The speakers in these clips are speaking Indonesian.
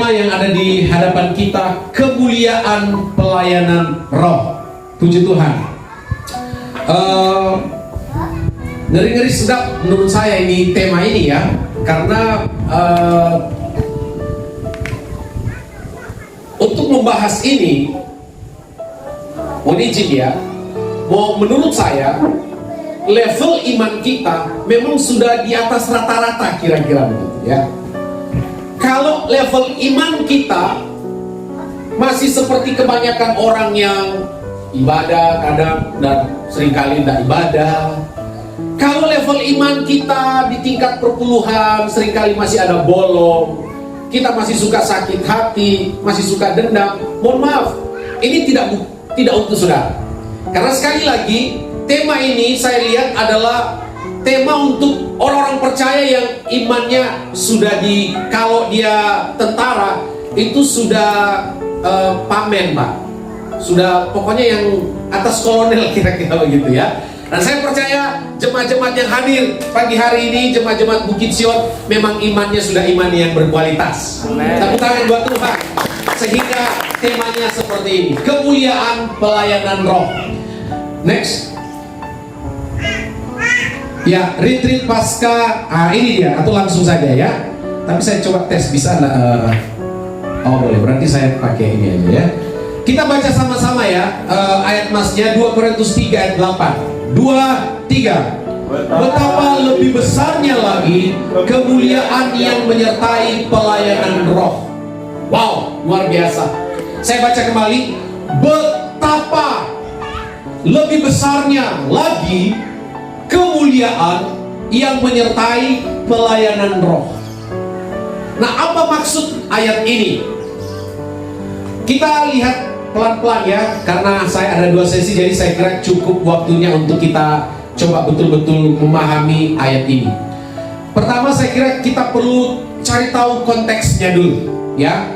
yang ada di hadapan kita, kemuliaan pelayanan roh. Puji Tuhan. Ngeri-ngeri sedap menurut saya ini tema ini ya, karena untuk membahas ini, mohon izin ya, menurut saya level iman kita memang sudah di atas rata-rata kira-kira begitu ya. Kalau level iman kita masih seperti kebanyakan orang yang ibadah kadang dan seringkali tidak ibadah. Kalau level iman kita di tingkat perpuluhan seringkali masih ada bolong, kita masih suka sakit hati, masih suka dendam. Mohon maaf, ini tidak utuh saudara. Karena sekali lagi tema ini saya lihat adalah tema untuk orang-orang percaya yang imannya sudah kalau dia tentara itu sudah pamen Pak, sudah pokoknya yang atas kolonel kira-kira begitu ya. Dan saya percaya jemaat-jemaat yang hadir pagi hari ini, jemaat-jemaat Bukit Sion, memang imannya sudah iman yang berkualitas. Tepuk tangan buat Tuhan. Sehingga temanya seperti ini, kemuliaan pelayanan roh. Next. Ya, retreat pasca, ini dia, atau langsung saja ya. Tapi saya coba tes, bisa nggak? Oh boleh, berarti saya pakai ini aja ya. Kita baca sama-sama ya, ayat masnya 2 Korintus 3 ayat 8. 2, 3. Betapa lebih besarnya lagi kemuliaan yang menyertai pelayanan roh. Wow, luar biasa. Saya baca kembali. Betapa lebih besarnya lagi kemuliaan yang menyertai pelayanan roh. Nah, apa maksud ayat ini? Kita lihat pelan-pelan ya, karena saya ada 2 sesi, jadi saya kira cukup waktunya untuk kita coba betul-betul memahami ayat ini. Pertama, saya kira kita perlu cari tahu konteksnya dulu ya.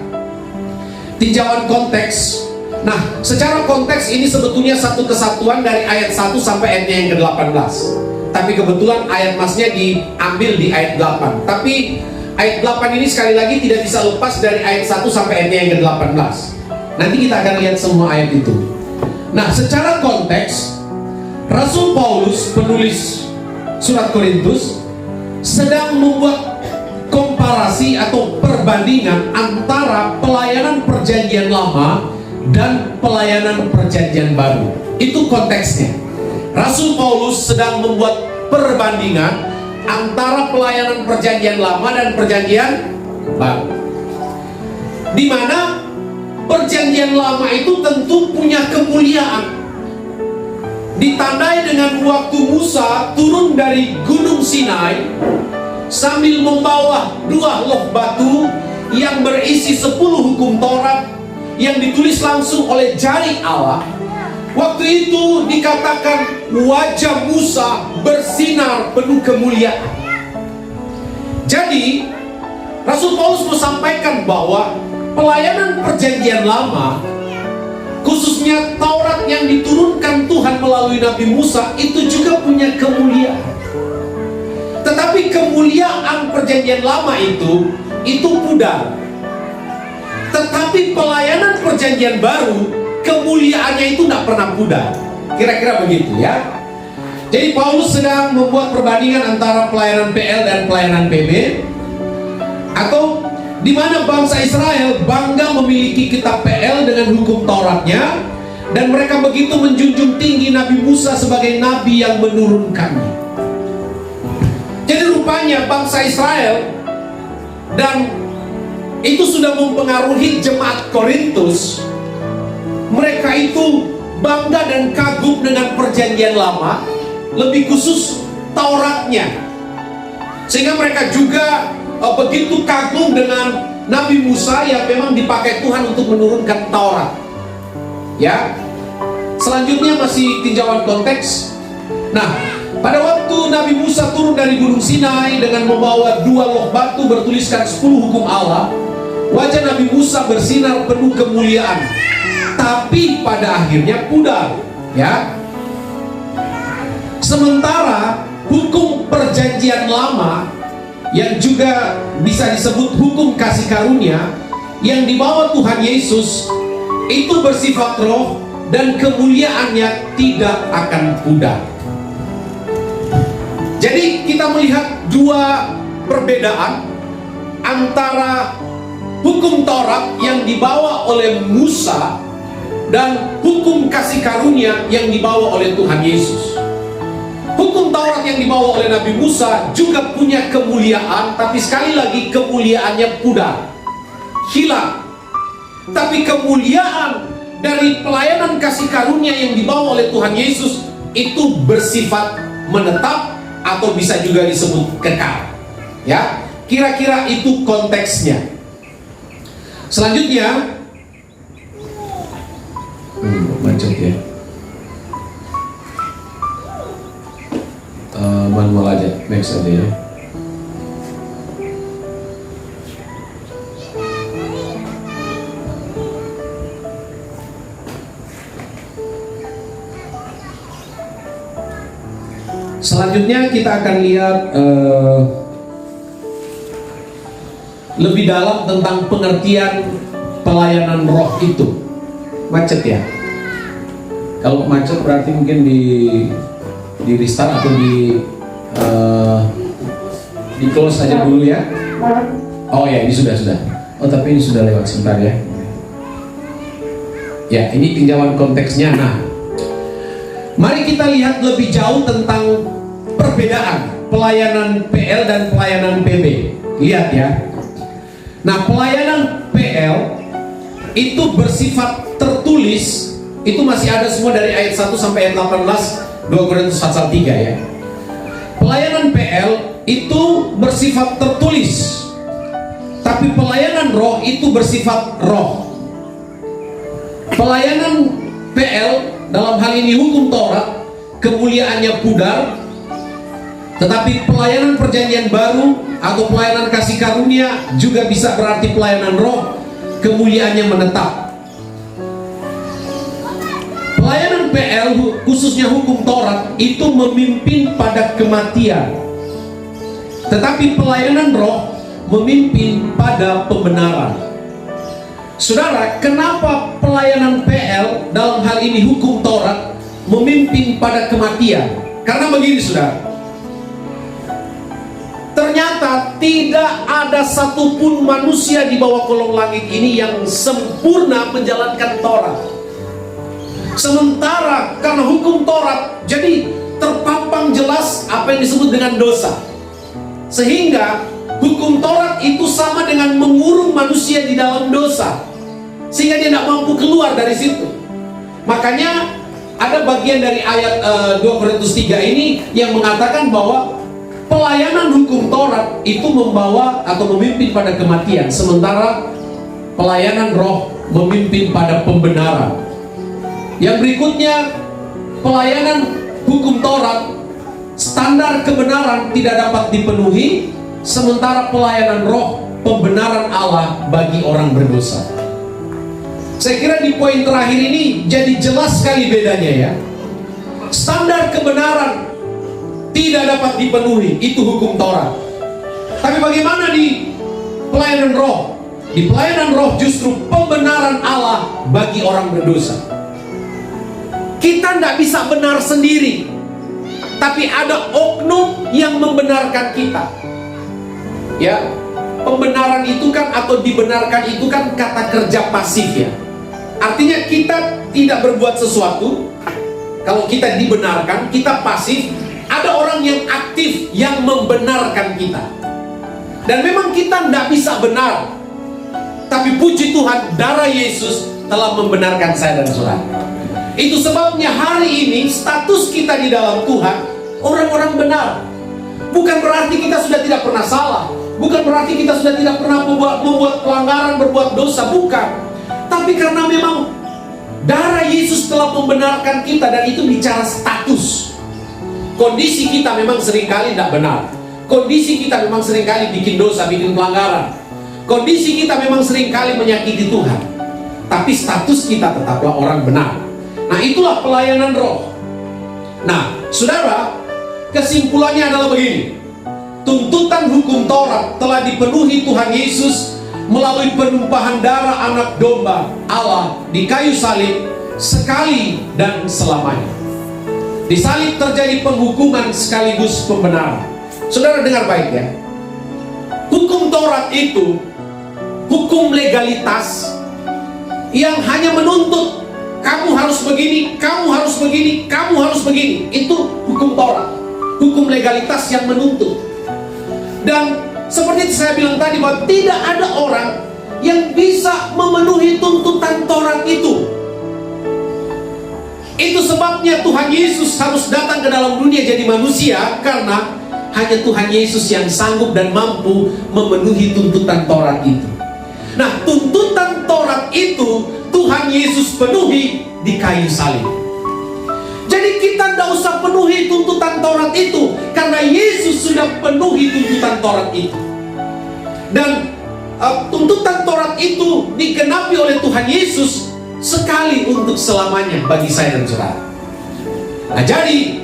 Tinjauan konteks. Nah, secara konteks ini sebetulnya satu kesatuan dari ayat 1 sampai ayatnya yang ke-18. Tapi kebetulan ayat masnya diambil di ayat 8. Tapi ayat 8 ini sekali lagi tidak bisa lepas dari ayat 1 sampai ayatnya yang ke-18. Nanti kita akan lihat semua ayat itu. Nah, secara konteks, Rasul Paulus, penulis surat Korintus, sedang membuat komparasi atau perbandingan antara pelayanan perjanjian lama dan pelayanan perjanjian baru. Itu konteksnya. Rasul Paulus sedang membuat perbandingan antara pelayanan perjanjian lama dan perjanjian baru, di mana perjanjian lama itu tentu punya kemuliaan, ditandai dengan waktu Musa turun dari Gunung Sinai sambil membawa 2 loh batu yang berisi 10 hukum Taurat yang ditulis langsung oleh jari Allah. Waktu itu dikatakan wajah Musa bersinar penuh kemuliaan. Jadi Rasul Paulus mau sampaikan bahwa pelayanan perjanjian lama, khususnya Taurat yang diturunkan Tuhan melalui Nabi Musa, itu juga punya kemuliaan. Tetapi kemuliaan perjanjian lama itu pudar. Tetapi pelayanan perjanjian baru, kemuliaannya itu tidak pernah pudar. Kira-kira begitu ya. Jadi Paulus sedang membuat perbandingan antara pelayanan PL dan pelayanan PB, atau di mana bangsa Israel bangga memiliki kitab PL dengan hukum Tauratnya, dan mereka begitu menjunjung tinggi Nabi Musa sebagai nabi yang menurunkannya. Jadi rupanya bangsa Israel, dan itu sudah mempengaruhi jemaat Korintus, mereka itu bangga dan kagum dengan perjanjian lama, lebih khusus Tauratnya, sehingga mereka juga begitu kagum dengan Nabi Musa yang memang dipakai Tuhan untuk menurunkan Taurat. Ya, selanjutnya masih tinjauan konteks. Nah, pada waktu Nabi Musa turun dari Gunung Sinai dengan membawa 2 loh batu bertuliskan 10 hukum Allah, wajah Nabi Musa bersinar penuh kemuliaan, tapi pada akhirnya pudar. Ya, sementara hukum perjanjian lama yang juga bisa disebut hukum kasih karunia yang dibawa Tuhan Yesus itu bersifat roh dan kemuliaannya tidak akan pudar. Jadi kita melihat dua perbedaan antara hukum Taurat yang dibawa oleh Musa dan hukum kasih karunia yang dibawa oleh Tuhan Yesus. Hukum Taurat yang dibawa oleh Nabi Musa juga punya kemuliaan, tapi sekali lagi kemuliaannya pudar, hilang. Tapi kemuliaan dari pelayanan kasih karunia yang dibawa oleh Tuhan Yesus itu bersifat menetap atau bisa juga disebut kekal. Ya, kira-kira itu konteksnya. Selanjutnya, macet ya. Manual aja, next aja ya. Selanjutnya kita akan lihat lebih dalam tentang pengertian pelayanan roh itu. Macet ya. Kalau macet berarti mungkin di restart atau di close aja dulu ya. Oh ya, ini sudah. Oh tapi ini sudah lewat sebentar ya. Ya, ini tinjauan konteksnya. Nah, mari kita lihat lebih jauh tentang perbedaan pelayanan PL dan pelayanan PB. Lihat ya. Nah, pelayanan PL itu bersifat tertulis. Itu masih ada semua dari ayat 1 sampai ayat 18, 2 Korintus pasal 3 ya. Pelayanan PL itu bersifat tertulis, tapi pelayanan roh itu bersifat roh. Pelayanan PL dalam hal ini hukum Taurat, kemuliaannya pudar. Tetapi pelayanan perjanjian baru atau pelayanan kasih karunia juga bisa berarti pelayanan roh, kemuliaannya menetap. Pelayanan PL khususnya hukum Taurat itu memimpin pada kematian. Tetapi pelayanan roh memimpin pada pembenaran. Saudara, kenapa pelayanan PL dalam hal ini hukum Taurat memimpin pada kematian? Karena begini saudara, ternyata tidak ada satupun manusia di bawah kolong langit ini yang sempurna menjalankan Taurat. Sementara karena hukum Taurat, jadi terpampang jelas apa yang disebut dengan dosa. Sehingga hukum Taurat itu sama dengan mengurung manusia di dalam dosa, sehingga dia tidak mampu keluar dari situ. Makanya ada bagian dari ayat 2 Korintus 3 ini yang mengatakan bahwa pelayanan hukum Taurat itu membawa atau memimpin pada kematian, sementara pelayanan roh memimpin pada pembenaran. Yang berikutnya, pelayanan hukum Taurat, standar kebenaran tidak dapat dipenuhi, sementara pelayanan roh, pembenaran Allah bagi orang berdosa. Saya kira di poin terakhir ini jadi jelas sekali bedanya ya. Standar kebenaran tidak dapat dipenuhi, itu hukum Taurat. Tapi bagaimana di pelayanan roh? Di pelayanan roh justru pembenaran Allah bagi orang berdosa. Kita tidak bisa benar sendiri, tapi ada oknum yang membenarkan kita. Ya, pembenaran itu kan atau dibenarkan itu kan kata kerja pasif ya. Artinya kita tidak berbuat sesuatu. Kalau kita dibenarkan, kita pasif. Ada orang yang aktif yang membenarkan kita. Dan memang kita tidak bisa benar, tapi puji Tuhan, darah Yesus telah membenarkan saya dan saudara. Itu sebabnya hari ini status kita di dalam Tuhan orang-orang benar. Bukan berarti kita sudah tidak pernah salah, bukan berarti kita sudah tidak pernah membuat pelanggaran, berbuat dosa, bukan. Tapi karena memang darah Yesus telah membenarkan kita, dan itu bicara status. Kondisi kita memang seringkali tidak benar. Kondisi kita memang seringkali bikin dosa, bikin pelanggaran. Kondisi kita memang seringkali menyakiti Tuhan. Tapi status kita tetaplah orang benar. Nah, itulah pelayanan roh. Nah, saudara, kesimpulannya adalah begini. Tuntutan hukum Taurat telah dipenuhi Tuhan Yesus melalui penumpahan darah anak domba Allah di kayu salib sekali dan selamanya. Di salib terjadi penghukuman sekaligus pembenaran. Saudara dengar baik ya. Hukum Taurat itu hukum legalitas yang hanya menuntut kamu harus begini, kamu harus begini, kamu harus begini. Itu hukum Taurat, hukum legalitas yang menuntut. Dan seperti saya bilang tadi, bahwa tidak ada orang yang bisa memenuhi tuntutan Taurat itu. Itu sebabnya Tuhan Yesus harus datang ke dalam dunia jadi manusia, karena hanya Tuhan Yesus yang sanggup dan mampu memenuhi tuntutan Taurat itu. Nah, tuntutan Taurat itu Tuhan Yesus penuhi di kayu salib. Jadi kita tidak usah penuhi tuntutan Taurat itu, karena Yesus sudah penuhi tuntutan Taurat itu. Dan tuntutan Taurat itu digenapi oleh Tuhan Yesus sekali untuk selamanya bagi saya dan saudara. Nah, jadi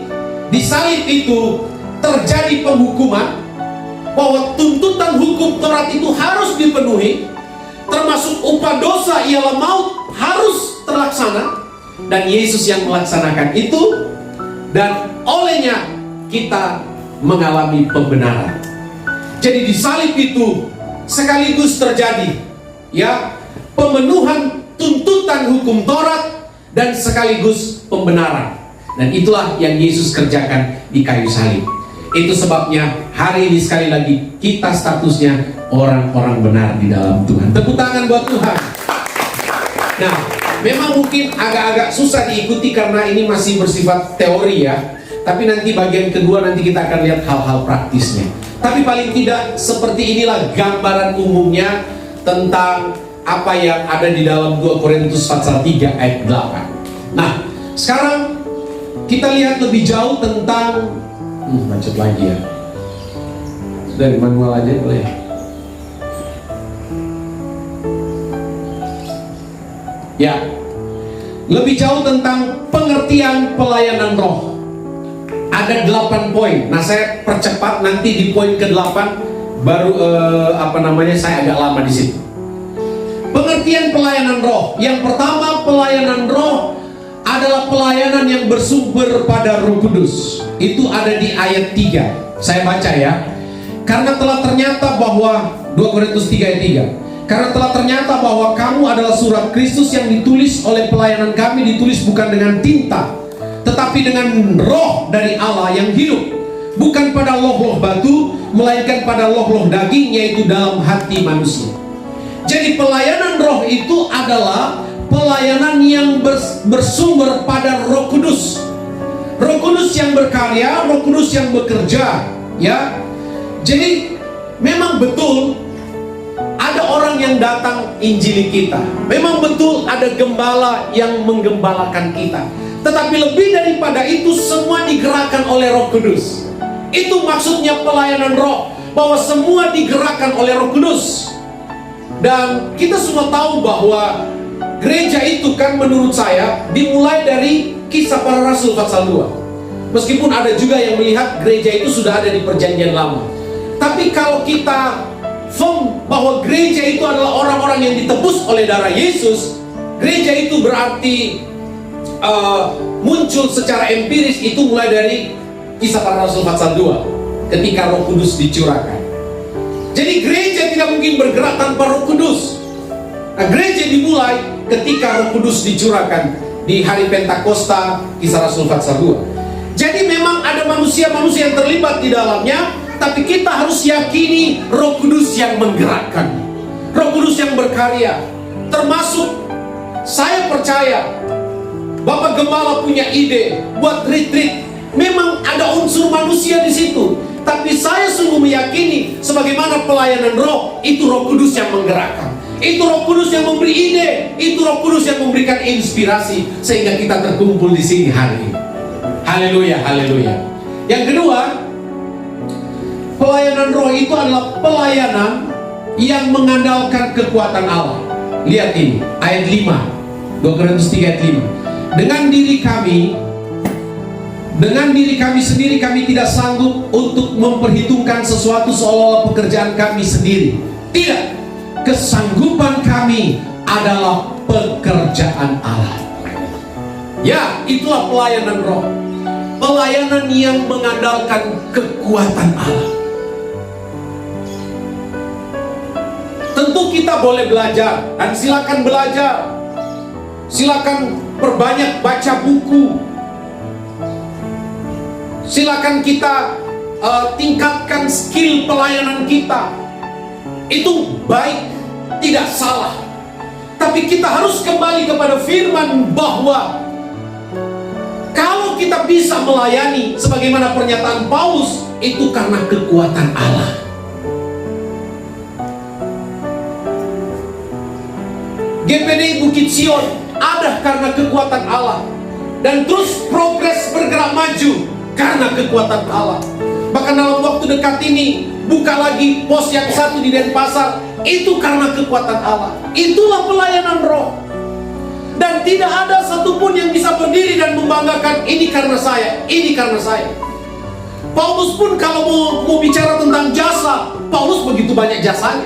di salib itu terjadi penghukuman, bahwa tuntutan hukum Taurat itu harus dipenuhi, termasuk upah dosa ialah maut harus terlaksana, dan Yesus yang melaksanakan itu, dan olehnya kita mengalami pembenaran. Jadi di salib itu sekaligus terjadi ya pemenuhan tuntutan hukum Taurat dan sekaligus pembenaran. Dan itulah yang Yesus kerjakan di kayu salib. Itu sebabnya hari ini sekali lagi kita statusnya orang-orang benar di dalam Tuhan. Tepuk tangan buat Tuhan. Nah, memang mungkin agak-agak susah diikuti karena ini masih bersifat teori ya. Tapi nanti bagian kedua nanti kita akan lihat hal-hal praktisnya. Tapi paling tidak seperti inilah gambaran umumnya tentang apa yang ada di dalam 2 Korintus pasal 3 ayat 8. Nah, sekarang kita lihat lebih jauh tentang macet lagi ya. Dari manual aja boleh. Ya, lebih jauh tentang pengertian pelayanan roh. Ada 8 poin. Nah, saya percepat, nanti di poin ke-8 baru saya agak lama di situ. Pengertian pelayanan roh. Yang pertama, pelayanan roh adalah pelayanan yang bersumber pada Roh Kudus. Itu ada di ayat 3. Saya baca ya. Karena telah ternyata bahwa 2 Korintus 3 ayat 3. Karena telah ternyata bahwa kamu adalah surat Kristus yang ditulis oleh pelayanan kami, ditulis bukan dengan tinta, tetapi dengan roh dari Allah yang hidup, bukan pada loh-loh batu, melainkan pada loh-loh daging, yaitu dalam hati manusia. Jadi pelayanan roh itu adalah pelayanan yang bersumber pada Roh Kudus. Roh Kudus yang berkarya, Roh Kudus yang bekerja, ya. Jadi memang betul ada orang yang datang injili kita. Memang betul ada gembala yang menggembalakan kita. Tetapi lebih daripada itu, semua digerakkan oleh Roh Kudus. Itu maksudnya pelayanan roh, bahwa semua digerakkan oleh Roh Kudus. Dan kita semua tahu bahwa gereja itu kan menurut saya dimulai dari Kisah Para Rasul pasal 2. Meskipun ada juga yang melihat gereja itu sudah ada di Perjanjian Lama. Tapi kalau kita firm bahwa gereja itu adalah orang-orang yang ditebus oleh darah Yesus, gereja itu berarti muncul secara empiris itu mulai dari Kisah Para Rasul pasal 2, ketika Roh Kudus dicurahkan. Jadi gereja tidak mungkin bergerak tanpa Roh Kudus. Nah, gereja dimulai ketika Roh Kudus dicurahkan di hari Pentakosta, Kisah Rasul pasal 2. Jadi memang ada manusia-manusia yang terlibat di dalamnya, tapi kita harus yakini Roh Kudus yang menggerakkan, Roh Kudus yang berkarya. Termasuk saya percaya Bapak Gembala punya ide buat retreat, memang ada unsur manusia di situ. Tapi saya sungguh meyakini sebagaimana pelayanan roh, itu Roh Kudus yang menggerakkan. Itu Roh Kudus yang memberi ide, itu Roh Kudus yang memberikan inspirasi sehingga kita terkumpul di sini hari ini. Haleluya, haleluya. Yang kedua, pelayanan roh itu adalah pelayanan yang mengandalkan kekuatan Allah. Lihat ini, ayat 5, 2 Korintus 3 ayat 5. Dengan diri kami sendiri kami tidak sanggup untuk memperhitungkan sesuatu seolah-olah pekerjaan kami sendiri. Tidak. kesanggupan kami adalah pekerjaan Allah. Ya, itulah pelayanan roh. Pelayanan yang mengandalkan kekuatan Allah. Tentu kita boleh belajar, dan silakan belajar. Silakan perbanyak baca buku. Silakan kita tingkatkan skill pelayanan kita. Itu baik, tidak salah. Tapi kita harus kembali kepada firman bahwa kalau kita bisa melayani sebagaimana pernyataan Paulus, itu karena kekuatan Allah. GPD Bukit Sion ada karena kekuatan Allah. Dan terus progres bergerak maju karena kekuatan Allah. Bahkan dalam waktu dekat ini buka lagi pos yang satu di Denpasar, itu karena kekuatan Allah. Itulah pelayanan roh. Dan tidak ada satupun yang bisa berdiri dan membanggakan ini karena saya, ini karena saya. Paulus pun kalau mau bicara tentang jasa, Paulus begitu banyak jasanya.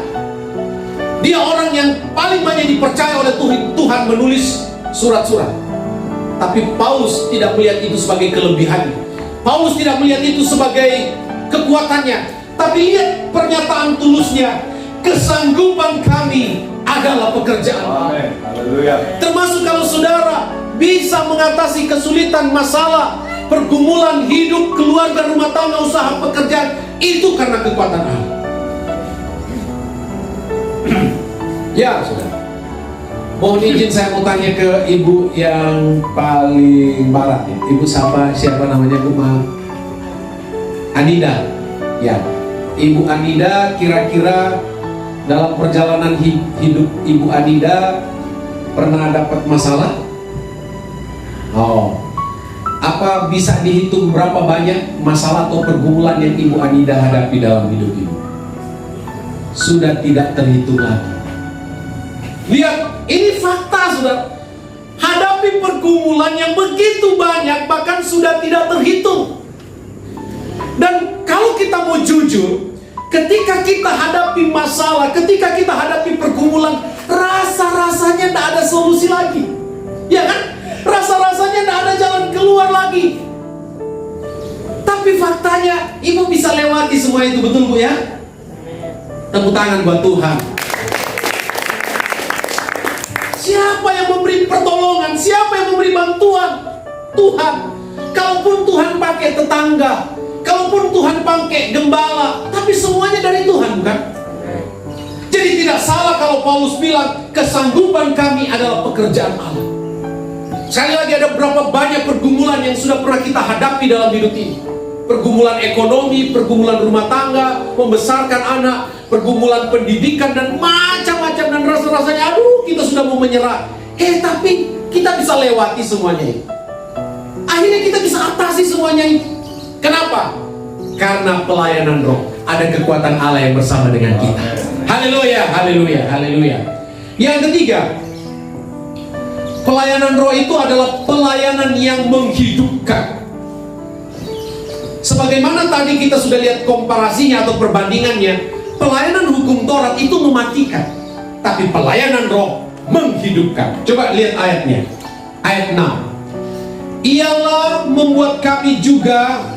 Dia orang yang paling banyak dipercaya oleh Tuhan menulis surat-surat. Tapi Paulus tidak melihat itu sebagai kelebihan. Paulus tidak melihat itu sebagai kekuatannya. Tapi lihat pernyataan tulusnya, kesanggupan kami adalah pekerjaan. Termasuk kalau saudara bisa mengatasi kesulitan, masalah, pergumulan hidup, keluarga, rumah tangga, usaha, pekerjaan, itu karena kekuatan Allah. Ya, saudara. Mohon izin saya mau tanya ke ibu yang paling barat ya. Ibu siapa namanya Bu? Anida. Ya. Ibu Anida, kira-kira dalam perjalanan hidup Ibu Anida pernah dapat masalah? Oh. Apa bisa dihitung berapa banyak masalah atau pergumulan yang Ibu Anida hadapi dalam hidup ini? Sudah tidak terhitung lagi. Lihat, ini fakta, saudara. Hadapi pergumulan yang begitu banyak, bahkan sudah tidak terhitung. Dan kalau kita mau jujur, ketika kita hadapi masalah, ketika kita hadapi pergumulan, rasa-rasanya tidak ada solusi lagi. Ya kan? Rasa-rasanya tidak ada jalan keluar lagi. Tapi faktanya, ibu bisa lewati semua itu, betul Bu ya? Tepuk tangan buat Tuhan. Siapa yang memberi pertolongan? Siapa yang memberi bantuan? Tuhan. Kalaupun Tuhan pakai tetangga, kalaupun Tuhan pakai gembala, tapi semuanya dari Tuhan, bukan? Jadi tidak salah kalau Paulus bilang kesanggupan kami adalah pekerjaan Allah. Sekali lagi, ada berapa banyak pergumulan yang sudah pernah kita hadapi dalam hidup ini. Pergumulan ekonomi, pergumulan rumah tangga, membesarkan anak, pergumulan pendidikan, dan macam-macam. Dan rasa-rasanya, aduh, kita sudah mau menyerah. Tapi kita bisa lewati semuanya itu. Akhirnya kita bisa atasi semuanya itu. Kenapa? Karena pelayanan roh. Ada kekuatan Allah yang bersama dengan kita. Haleluya, haleluya, haleluya. Yang ketiga, pelayanan roh itu adalah pelayanan yang menghidupkan. Sebagaimana tadi kita sudah lihat komparasinya atau perbandingannya, pelayanan hukum Taurat itu mematikan, tapi pelayanan roh menghidupkan. Coba lihat ayatnya, ayat 6. Ialah membuat kami juga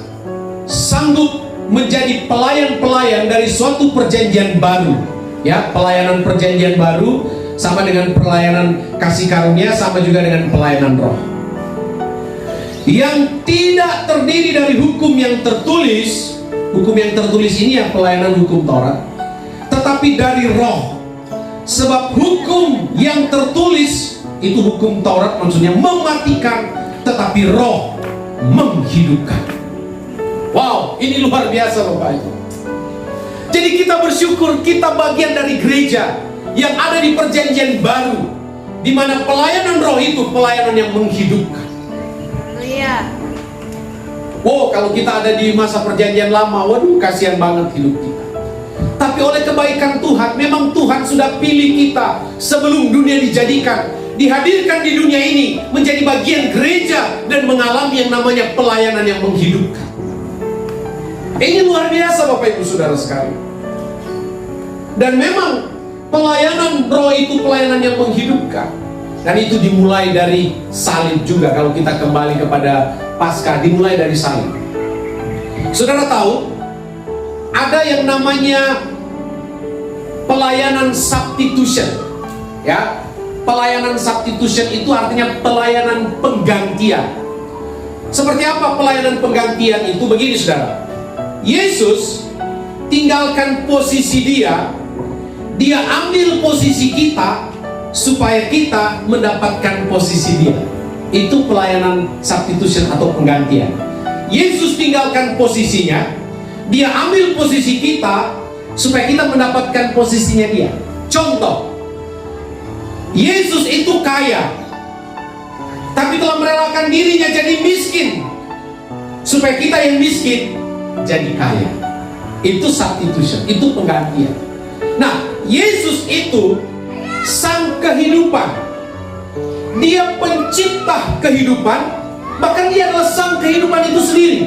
sanggup menjadi pelayan-pelayan dari suatu perjanjian baru. Ya, pelayanan perjanjian baru sama dengan pelayanan kasih karunia, sama juga dengan pelayanan roh. Yang tidak terdiri dari hukum yang tertulis. Hukum yang tertulis ini yang pelayanan hukum Taurat, tetapi dari roh. Sebab hukum yang tertulis itu hukum Taurat, maksudnya mematikan, tetapi roh menghidupkan. Wow, ini luar biasa Bapak Ibu. Jadi kita bersyukur kita bagian dari gereja yang ada di perjanjian baru, di mana pelayanan roh itu pelayanan yang menghidupkan. Iya. Wow, kalau kita ada di masa perjanjian lama, waduh, kasihan banget hidup kita. Tapi oleh kebaikan Tuhan, memang Tuhan sudah pilih kita sebelum dunia dijadikan, dihadirkan di dunia ini menjadi bagian gereja dan mengalami yang namanya pelayanan yang menghidupkan. Ini luar biasa Bapak Ibu Saudara sekalian. Dan memang Pelayanan roh itu pelayanan yang menghidupkan. Dan itu dimulai dari salib juga. Kalau kita kembali kepada Paskah, dimulai dari salib. Saudara tahu, ada yang namanya pelayanan substitution. Ya, pelayanan substitution itu artinya pelayanan penggantian. Seperti apa pelayanan penggantian itu? Begini saudara, Yesus tinggalkan posisi dia ambil posisi kita supaya kita mendapatkan posisi dia. Itu pelayanan substitution atau penggantian. Yesus tinggalkan posisinya, dia ambil posisi kita supaya kita mendapatkan posisinya dia. Contoh, Yesus itu kaya, tapi telah merelakan dirinya jadi miskin supaya kita yang miskin jadi kaya. Itu substitution, itu penggantian. Nah, Yesus itu sang kehidupan. Dia pencipta kehidupan, bahkan dia adalah sang kehidupan itu sendiri.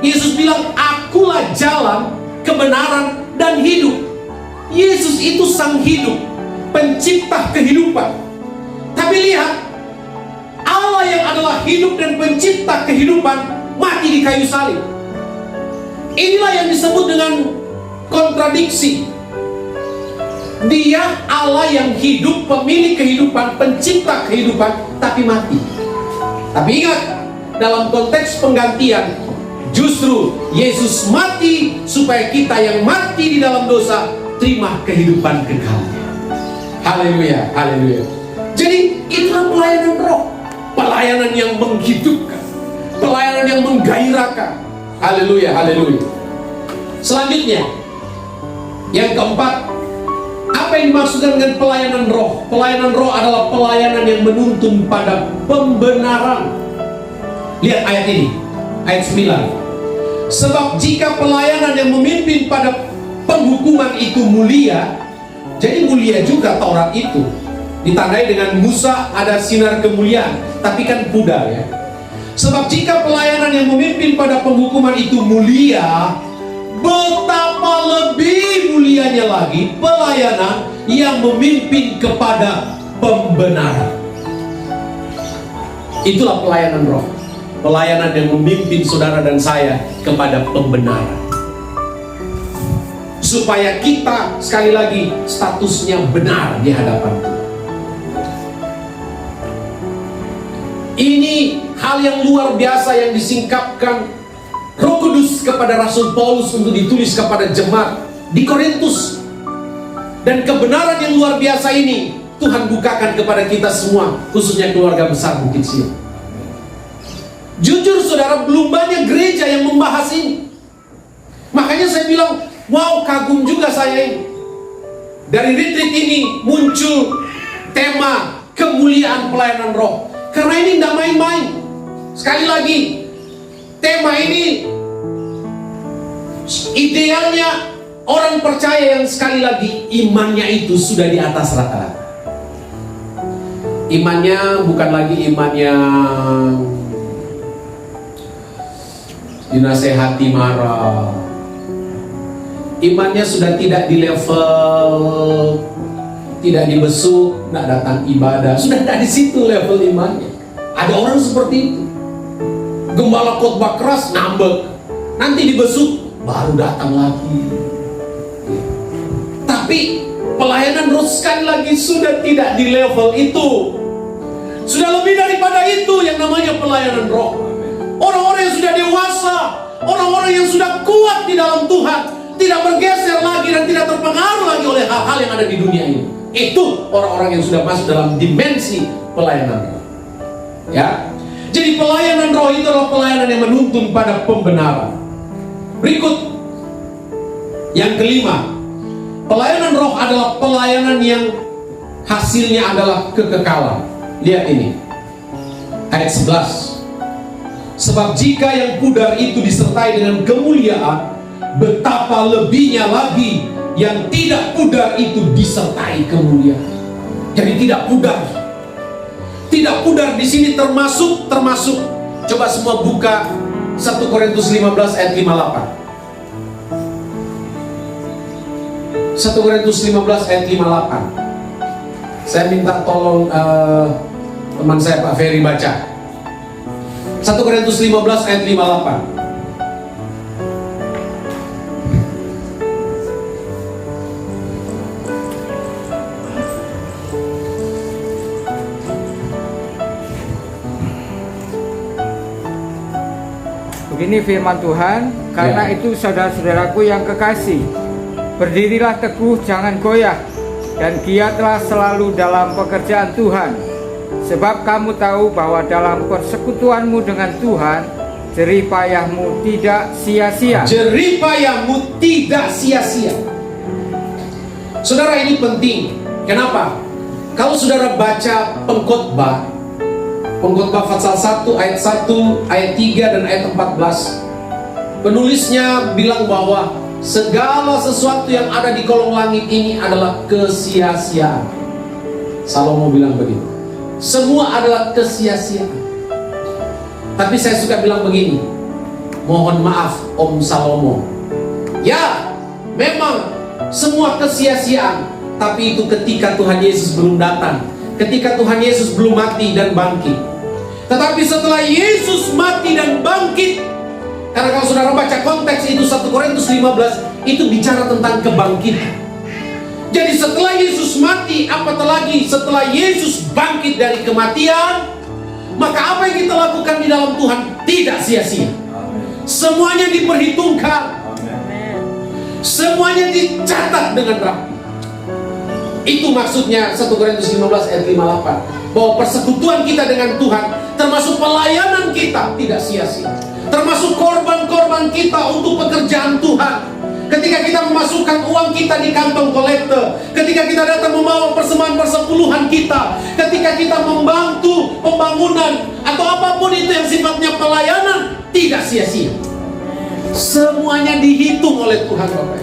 Yesus bilang, akulah jalan, kebenaran, dan hidup. Yesus itu sang hidup, pencipta kehidupan. Tapi lihat, Allah yang adalah hidup dan pencipta kehidupan mati di kayu salib. Inilah yang disebut dengan kontradiksi. Dia Allah yang hidup, pemilik kehidupan, pencipta kehidupan, tapi mati. Tapi ingat, dalam konteks penggantian, justru Yesus mati supaya kita yang mati di dalam dosa terima kehidupan kekal. Haleluya, haleluya. Jadi itulah pelayanan roh, pelayanan yang menghidupkan, pelayanan yang menggairahkan. Haleluya, haleluya. Selanjutnya, yang keempat, apa yang dimaksudkan dengan pelayanan roh? Pelayanan roh adalah pelayanan yang menuntun pada pembenaran. Lihat ayat ini, ayat 9. Sebab jika pelayanan yang memimpin pada penghukuman itu mulia, jadi mulia juga Taurat itu. Ditandai dengan Musa ada sinar kemuliaan, tapi kan pudar ya. Sebab jika pelayanan yang memimpin pada penghukuman itu mulia, betapa lebih mulianya lagi pelayanan yang memimpin kepada pembenaran. Itulah pelayanan roh, pelayanan yang memimpin saudara dan saya kepada pembenaran, supaya kita sekali lagi statusnya benar di hadapan Tuhan. Ini hal yang luar biasa yang disingkapkan Roh Kudus kepada Rasul Paulus untuk ditulis kepada jemaat di Korintus. Dan kebenaran yang luar biasa ini Tuhan bukakan kepada kita semua, khususnya keluarga besar Bukit Sion. Jujur saudara, belum banyak gereja yang membahas ini. Makanya saya bilang, wow, kagum juga saya ini. Dari retreat ini muncul tema kemuliaan pelayanan roh. Karena ini tidak main-main. Sekali lagi, tema ini idealnya orang percaya yang sekali lagi imannya itu sudah di atas rata-rata. Imannya bukan lagi iman yang dinasehati marah. Imannya sudah tidak di level tidak dibesuk, tidak datang ibadah. Sudah tidak di situ level imannya. Ada orang seperti itu. Gembala khotbah keras, ngambek. Nanti dibesuk, baru datang lagi. Tapi pelayanan roh sekali lagi sudah tidak di level itu. Sudah lebih daripada itu yang namanya pelayanan roh. Orang-orang yang sudah dewasa, orang-orang yang sudah kuat di dalam Tuhan, tidak bergeser lagi dan tidak terpengaruh lagi oleh hal-hal yang ada di dunia ini. Itu orang-orang yang sudah masuk dalam dimensi pelayanan roh. Ya. Jadi pelayanan roh itu adalah pelayanan yang menuntun pada pembenaran. Berikut yang kelima, pelayanan roh adalah pelayanan yang hasilnya adalah kekekalan. Lihat ini, ayat 11. Sebab jika yang pudar itu disertai dengan kemuliaan, betapa lebihnya lagi yang tidak pudar itu disertai kemuliaan. Jadi tidak pudar. Tidak pudar di sini termasuk. Coba semua buka 1 Korintus 15 ayat 58. 1 Korintus 15 ayat 58. Saya minta tolong teman saya Pak Ferry baca 1 Korintus 15 ayat 58. Begini firman Tuhan, karena itu saudara-saudaraku yang kekasih, berdirilah teguh, jangan goyah, dan giatlah selalu dalam pekerjaan Tuhan. Sebab kamu tahu bahwa dalam persekutuanmu dengan Tuhan, jerih payahmu tidak sia-sia. Jerih payahmu tidak sia-sia. Saudara, ini penting. Kenapa? Kalau saudara baca Pengkhotbah pasal 1 ayat 1, ayat 3 dan ayat 14, penulisnya bilang bahwa segala sesuatu yang ada di kolong langit ini adalah kesia-siaan. Salomo bilang begitu. Semua adalah kesia-siaan. Tapi saya suka bilang begini, mohon maaf Om Salomo, ya memang semua kesia-siaan, tapi itu ketika Tuhan Yesus belum datang, ketika Tuhan Yesus belum mati dan bangkit. Tetapi setelah Yesus mati dan bangkit, karena kalau saudara baca konteks itu 1 Korintus 15, itu bicara tentang kebangkitan. Jadi setelah Yesus mati, apatah lagi setelah Yesus bangkit dari kematian, maka apa yang kita lakukan di dalam Tuhan tidak sia-sia. Semuanya diperhitungkan, semuanya dicatat dengan rapi. Itu maksudnya 1 Korintus 15 ayat 58, bahwa persekutuan kita dengan Tuhan, termasuk pelayanan kita, tidak sia-sia. Termasuk korban-korban kita untuk pekerjaan Tuhan. Ketika kita memasukkan uang kita di kantong kolektor, ketika kita datang membawa persembahan persepuluhan kita, ketika kita membantu pembangunan atau apapun itu yang sifatnya pelayanan, tidak sia-sia. Semuanya dihitung oleh Tuhan Bapak.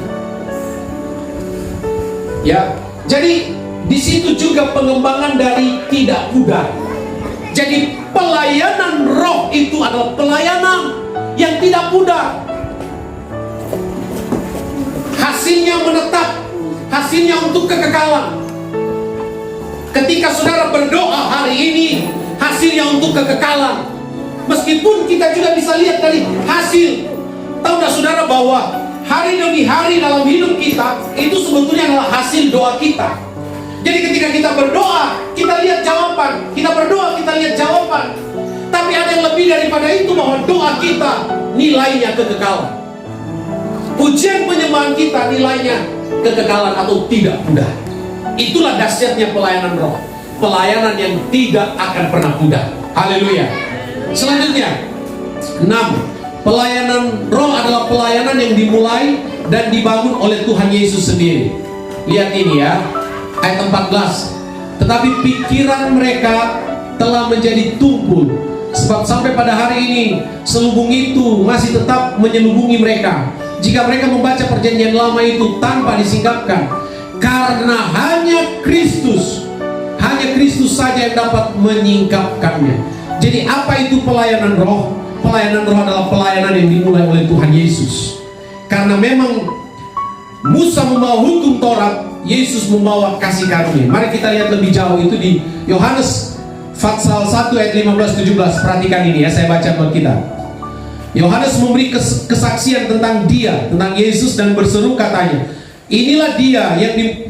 Ya, jadi di situ juga pengembangan dari tidak pudar. Jadi pelayanan roh itu adalah pelayanan yang tidak pudar. Hasilnya menetap, hasilnya untuk kekekalan. Ketika saudara berdoa hari ini, hasilnya untuk kekekalan. Meskipun kita juga bisa lihat dari hasil. Tahu tidak saudara bahwa hari demi hari dalam hidup kita itu sebetulnya adalah hasil doa kita. Jadi ketika kita berdoa, kita lihat jawaban. Kita berdoa, kita lihat jawaban. Tapi ada yang lebih daripada itu, bahwa doa kita nilainya kekekalan. Pujian penyembahan kita nilainya kekekalan atau tidak pudar. Itulah dahsyatnya pelayanan roh. Pelayanan yang tidak akan pernah pudar. Haleluya. Selanjutnya 6. Pelayanan roh adalah pelayanan yang dimulai dan dibangun oleh Tuhan Yesus sendiri. Lihat ini ya, ayat 14. Tetapi pikiran mereka telah menjadi tumpul, sebab sampai pada hari ini selubung itu masih tetap menyelubungi mereka, jika mereka membaca perjanjian lama itu tanpa disingkapkan. Karena hanya Kristus saja yang dapat menyingkapkannya. Jadi apa itu pelayanan roh? Pelayanan roh adalah pelayanan yang dimulai oleh Tuhan Yesus. Karena memang Musa membawa hukum Taurat, Yesus membawa kasih karunia. Mari kita lihat lebih jauh itu di Yohanes pasal 1 ayat 15-17. Perhatikan ini ya, saya baca buat kita. Yohanes memberi kesaksian tentang dia, tentang Yesus, dan berseru katanya, inilah dia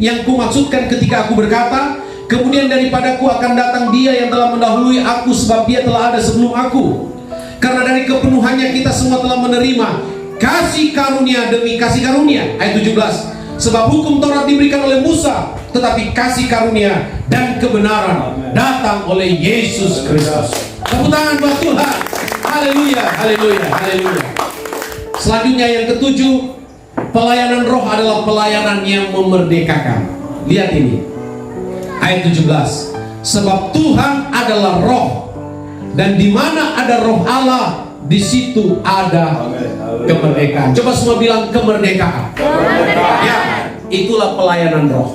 yang kumaksudkan ketika aku berkata, kemudian daripadaku akan datang dia yang telah mendahului aku, sebab dia telah ada sebelum aku. Karena dari kepenuhannya kita semua telah menerima kasih karunia demi kasih karunia. Ayat 17. Sebab hukum Taurat diberikan oleh Musa, tetapi kasih karunia dan kebenaran datang oleh Yesus Kristus. Tepuk tangan buat Tuhan. Haleluya, haleluya, haleluya. Selanjutnya yang ketujuh, pelayanan roh adalah pelayanan yang memerdekakan. Lihat ini, ayat 17. Sebab Tuhan adalah roh, dan di mana ada roh Allah, di situ ada kemerdekaan. Coba semua bilang kemerdekaan. Ya, itulah pelayanan roh.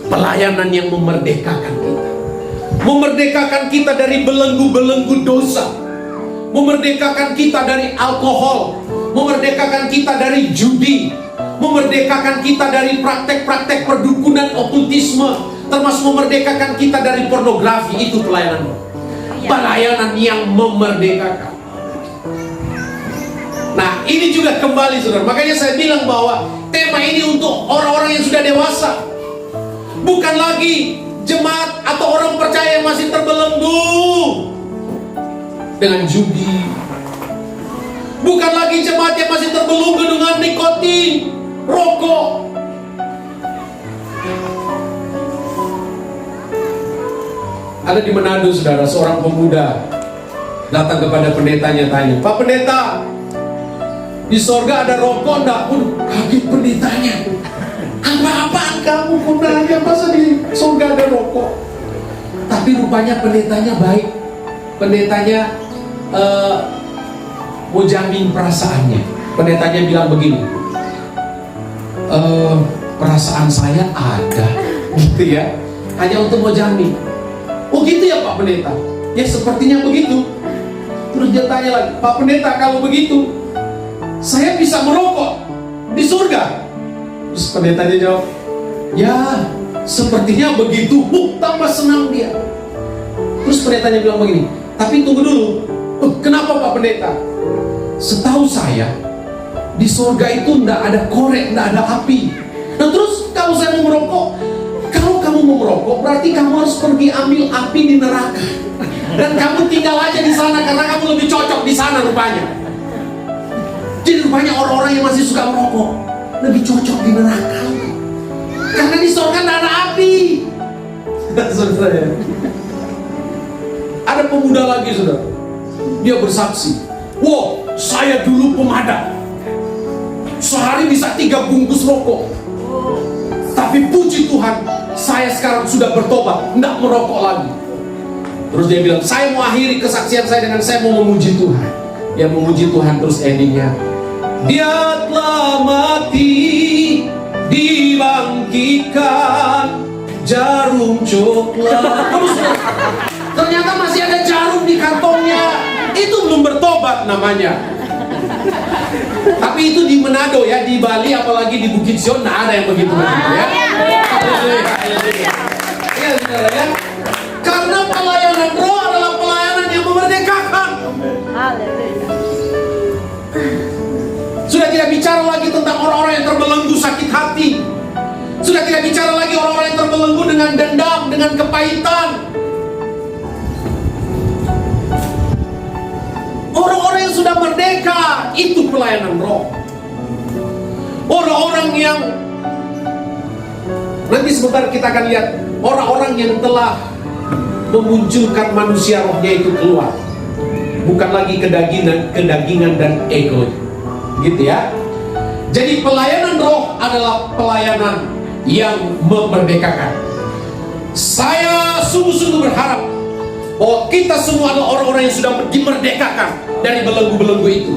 Pelayanan yang memerdekakan kita. Memerdekakan kita dari belenggu-belenggu dosa. Memerdekakan kita dari alkohol. Memerdekakan kita dari judi. memerdekakan kita dari praktek-praktek perdukunan, okultisme, termasuk memerdekakan kita dari pornografi. Itu pelayanan roh. Pelayanan yang memerdekakan. Nah, ini juga kembali saudara. Makanya saya bilang bahwa tema ini untuk orang-orang yang sudah dewasa. Bukan lagi jemaat atau orang percaya yang masih terbelenggu dengan judi. Bukan lagi jemaat yang masih terbelenggu dengan nikotin, rokok. Ada di Manado saudara, seorang pemuda datang kepada pendetanya, tanya, "Pak Pendeta, di sorga ada rokok enggak?" Pun kaget pendetanya. "Apa-apaan kamu pun nanya, masa di sorga ada rokok?" Tapi rupanya pendetanya baik. Pendetanya mau jamin perasaannya. Pendetanya bilang begini, "Perasaan saya ada," gitu ya, hanya untuk mau jamin. "Oh gitu ya Pak Pendeta?" "Ya sepertinya begitu." Terus dia tanya lagi, "Pak Pendeta, kalau begitu saya bisa merokok di surga?" Terus pendetanya jawab, "Ya sepertinya begitu." Tambah senang dia. Terus pendetanya bilang begini, "Tapi tunggu dulu, kenapa Pak Pendeta?" "Setahu saya di surga itu enggak ada korek, enggak ada api. Nah terus kalau saya mau merokok, kalau kamu mau merokok berarti kamu harus pergi ambil api di neraka. Dan kamu tinggal aja di sana karena kamu lebih cocok di sana rupanya." Jadi rupanya orang-orang yang masih suka merokok lebih cocok di neraka. Karena di surga tidak ada api. Ada pemuda lagi saudara, dia bersaksi, "Wow, saya dulu pemadam, sehari bisa 3 bungkus rokok. Tapi puji Tuhan, saya sekarang sudah bertobat, tidak merokok lagi." Terus dia bilang, "Saya mau akhiri kesaksian saya dengan saya mau memuji Tuhan." Ya memuji Tuhan, terus endingnya, "Dia telah mati, dibangkitkan, jarum coklat." Ternyata masih ada jarum di kantongnya. Itu belum bertobat namanya. Tapi itu di Manado ya, di Bali apalagi di Bukit Sion nah ada yang begitu ya. Ya, saudara ya. Karena pelayanan roh adalah pelayanan yang memerdekakan. Sudah tidak bicara lagi tentang orang-orang yang terbelenggu sakit hati. Sudah tidak bicara lagi orang-orang yang terbelenggu dengan dendam, dengan kepahitan. Orang-orang yang sudah merdeka, itu pelayanan roh. Orang-orang yang nanti sebentar kita akan lihat, orang-orang yang telah memunculkan manusia rohnya itu keluar. Bukan lagi kedagingan dan ego. Gitu ya. Jadi pelayanan roh adalah pelayanan yang memerdekakan. Saya sungguh-sungguh berharap bahwa kita semua adalah orang-orang yang sudah dimerdekakan dari belenggu-belenggu itu.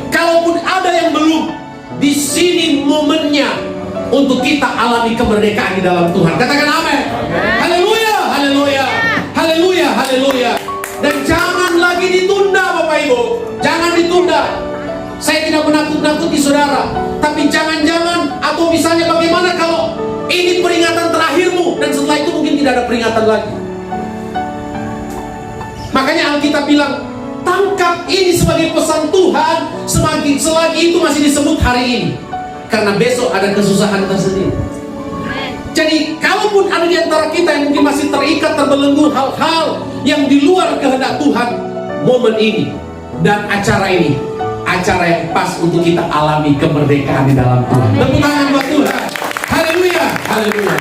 Kalaupun ada yang belum, di sini momennya untuk kita alami kemerdekaan di dalam Tuhan. Katakan amin. Haleluya, haleluya, haleluya, haleluya. Dan jangan lagi ditunda Bapak Ibu. Jangan ditunda. Saya tidak menakut-nakuti saudara, tapi jangan-jangan atau misalnya bagaimana kalau ini peringatan terakhirmu dan setelah itu mungkin tidak ada peringatan lagi. Makanya Alkitab bilang, tangkap ini sebagai pesan Tuhan selagi itu masih disebut hari ini. Karena besok ada kesusahan tersendiri. Jadi kalaupun ada di antara kita yang mungkin masih terikat, terbelenggu hal-hal yang di luar kehendak Tuhan, momen ini dan acara ini, acara yang pas untuk kita alami kemerdekaan di dalam Tuhan. Tepuk tangan buat Tuhan. Haleluya, haleluya.